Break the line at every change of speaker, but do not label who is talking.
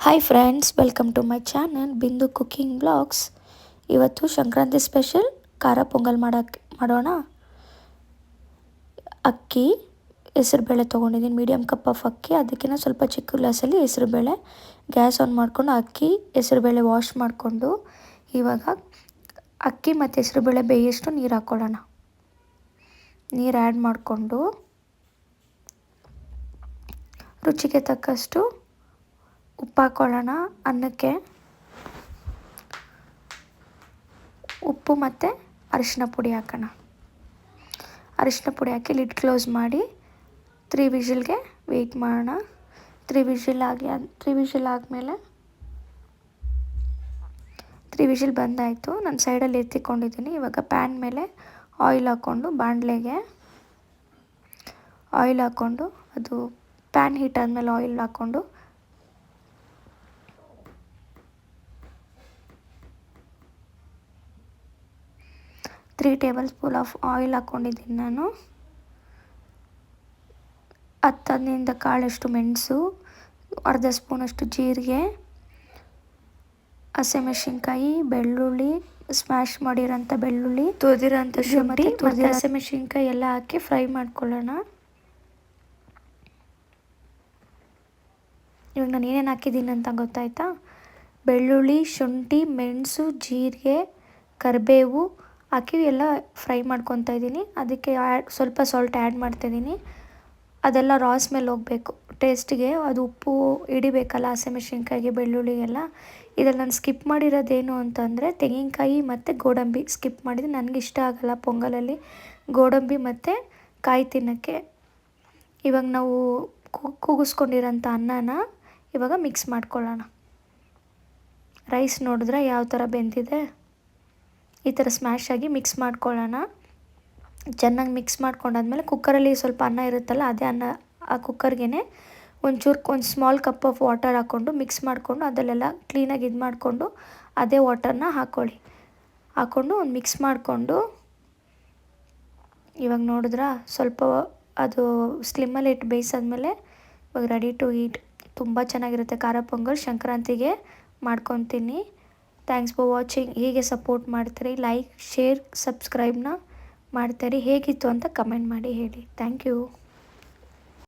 Hi friends, welcome to my channel Bindu cooking blogs. ಇವತ್ತು Sankranti special ಖಾರ ಪೊಂಗಲ್ ಮಾಡೋಣ. ಅಕ್ಕಿ ಹೆಸರುಬೇಳೆ ತೊಗೊಂಡಿದ್ದೀನಿ, ಮೀಡಿಯಮ್ ಕಪ್ ಆಫ್ ಅಕ್ಕಿ. ಅದಕ್ಕಿಂತ ಸ್ವಲ್ಪ ಚಿಕ್ಕ ಗ್ಲಾಸಲ್ಲಿ ಹೆಸರುಬೇಳೆ. ಗ್ಯಾಸ್ ಆನ್ ಮಾಡಿಕೊಂಡು ಅಕ್ಕಿ ಹೆಸರುಬೇಳೆ ವಾಶ್ ಮಾಡಿಕೊಂಡು ಇವಾಗ ಅಕ್ಕಿ ಮತ್ತು ಹೆಸರುಬೇಳೆ ಬೇಯಷ್ಟು ನೀರು ಹಾಕ್ಕೊಳ್ಳೋಣ. ನೀರು ಆ್ಯಡ್ ಮಾಡಿಕೊಂಡು ರುಚಿಗೆ ತಕ್ಕಷ್ಟು ಉಪ್ಪು ಹಾಕ್ಕೊಳ್ಳೋಣ. ಅನ್ನಕ್ಕೆ ಉಪ್ಪು ಮತ್ತು ಅರಿಶಿನ ಪುಡಿ ಹಾಕೋಣ. ಅರಿಶಿನ ಪುಡಿ ಹಾಕಿ ಲಿಡ್ ಕ್ಲೋಸ್ ಮಾಡಿ 3 ವಿಷಿಲ್ಗೆ ವೆಯ್ಟ್ ಮಾಡೋಣ. 3 ವಿಷಿಲ್ ಆದಮೇಲೆ 3 ವಿಷಿಲ್ ಬಂದಾಯಿತು. ನಾನು ಸೈಡಲ್ಲಿ ಎತ್ತಿಕೊಂಡಿದ್ದೀನಿ. ಇವಾಗ ಪ್ಯಾನ್ ಮೇಲೆ ಆಯಿಲ್ ಹಾಕ್ಕೊಂಡು ಬಾಣಲೆಗೆ ಆಯಿಲ್ ಹಾಕ್ಕೊಂಡು ಅದು ಪ್ಯಾನ್ ಹೀಟ್ ಆದಮೇಲೆ ಆಯಿಲ್ ಹಾಕ್ಕೊಂಡು 3 ಟೇಬಲ್ ಸ್ಪೂನ್ ಆಫ್ ಆಯಿಲ್ ಹಾಕ್ಕೊಂಡಿದ್ದೀನಿ ನಾನು. 10-15 ಕಾಳಷ್ಟು ಮೆಣಸು, ಅರ್ಧ ಸ್ಪೂನಷ್ಟು ಜೀರಿಗೆ, ಹಸಿಮೆಣಸಿನ್ಕಾಯಿ, ಬೆಳ್ಳುಳ್ಳಿ, ಸ್ಮ್ಯಾಶ್ ಮಾಡಿರೋಂಥ ಬೆಳ್ಳುಳ್ಳಿ, ತುರಿದಿರೋಂಥ ಶುಂಠಿ ಮತ್ತು ಹಸಿಮೆಣಸಿನ್ಕಾಯಿ ಎಲ್ಲ ಹಾಕಿ ಫ್ರೈ ಮಾಡ್ಕೊಳ್ಳೋಣ. ಇವಾಗ ನಾನು ಏನೇನು ಹಾಕಿದ್ದೀನಿ ಅಂತ ಗೊತ್ತಾಯ್ತಾ? ಬೆಳ್ಳುಳ್ಳಿ, ಶುಂಠಿ, ಮೆಣಸು, ಜೀರಿಗೆ, ಕರಿಬೇವು ಹಾಕಿ ಎಲ್ಲ ಫ್ರೈ ಮಾಡ್ಕೊತಾ ಇದ್ದೀನಿ. ಅದಕ್ಕೆ ಸ್ವಲ್ಪ ಸಾಲ್ಟ್ ಆ್ಯಡ್ ಮಾಡ್ತಾಯಿದ್ದೀನಿ. ಅದೆಲ್ಲ ರಾ ಸ್ಮೆಲ್ ಹೋಗಬೇಕು ಟೇಸ್ಟಿಗೆ. ಅದು ಉಪ್ಪು ಹಿಡಿಬೇಕಲ್ಲ ಹಸಿಮೆಣಸಿನ್ಕಾಯಿಗೆ, ಬೆಳ್ಳುಳ್ಳಿಗೆಲ್ಲ. ಇದರಲ್ಲಿ ನಾನು ಸ್ಕಿಪ್ ಮಾಡಿರೋದೇನು ಅಂತಂದರೆ ತೆಂಗಿನಕಾಯಿ ಮತ್ತು ಗೋಡಂಬಿ ಸ್ಕಿಪ್ ಮಾಡಿದ್ದೀನಿ. ನನಗೆ ಇಷ್ಟ ಆಗೋಲ್ಲ ಪೊಂಗಲಲ್ಲಿ ಗೋಡಂಬಿ ಮತ್ತು ಕಾಯಿ ತಿನ್ನೋಕ್ಕೆ. ಇವಾಗ ನಾವು ಕೂಗಿಸ್ಕೊಂಡಿರೋಂಥ ಅನ್ನನ ಇವಾಗ ಮಿಕ್ಸ್ ಮಾಡ್ಕೊಳ್ಳೋಣ. ರೈಸ್ ನೋಡಿದ್ರೆ ಯಾವ ಥರ ಬೆಂದಿದೆ, ಈ ಥರ ಸ್ಮ್ಯಾಶ್ ಆಗಿ ಮಿಕ್ಸ್ ಮಾಡ್ಕೊಳ್ಳೋಣ. ಚೆನ್ನಾಗಿ ಮಿಕ್ಸ್ ಮಾಡ್ಕೊಂಡಾದ್ಮೇಲೆ ಕುಕ್ಕರಲ್ಲಿ ಸ್ವಲ್ಪ ಅನ್ನ ಇರುತ್ತಲ್ಲ, ಅದೇ ಅನ್ನ ಆ ಕುಕ್ಕರ್ಗೆ ಒಂದು ಸ್ಮಾಲ್ ಕಪ್ ಆಫ್ ವಾಟರ್ ಹಾಕ್ಕೊಂಡು ಮಿಕ್ಸ್ ಮಾಡಿಕೊಂಡು ಅದರಲ್ಲೆಲ್ಲ ಕ್ಲೀನಾಗಿ ಇದು ಮಾಡಿಕೊಂಡು ಅದೇ ವಾಟರ್ನ ಹಾಕ್ಕೊಂಡು ಒಂದು ಮಿಕ್ಸ್ ಮಾಡಿಕೊಂಡು ಇವಾಗ ನೋಡಿದ್ರೆ ಸ್ವಲ್ಪ ಅದು ಸ್ಲಿಮ್ಮಲ್ಲಿ ಇಟ್ಟು ಬೇಯಿಸಾದ್ಮೇಲೆ ಇವಾಗ ರೆಡಿ ಟು ಈಟ್. ತುಂಬ ಚೆನ್ನಾಗಿರುತ್ತೆ ಖಾರ ಪೊಂಗಲ್. ಸಂಕ್ರಾಂತಿಗೆ ಮಾಡ್ಕೊತೀನಿ. Thanks for watching. ಹೀಗೆ ಸಪೋರ್ಟ್ ಮಾಡ್ತೀರಿ, ಲೈಕ್, ಶೇರ್, ಸಬ್ಸ್ಕ್ರೈಬ್ನ ಮಾಡ್ತೀರಿ. ಹೇಗಿತ್ತು ಅಂತ ಕಮೆಂಟ್ ಮಾಡಿ ಹೇಳಿ. Thank you.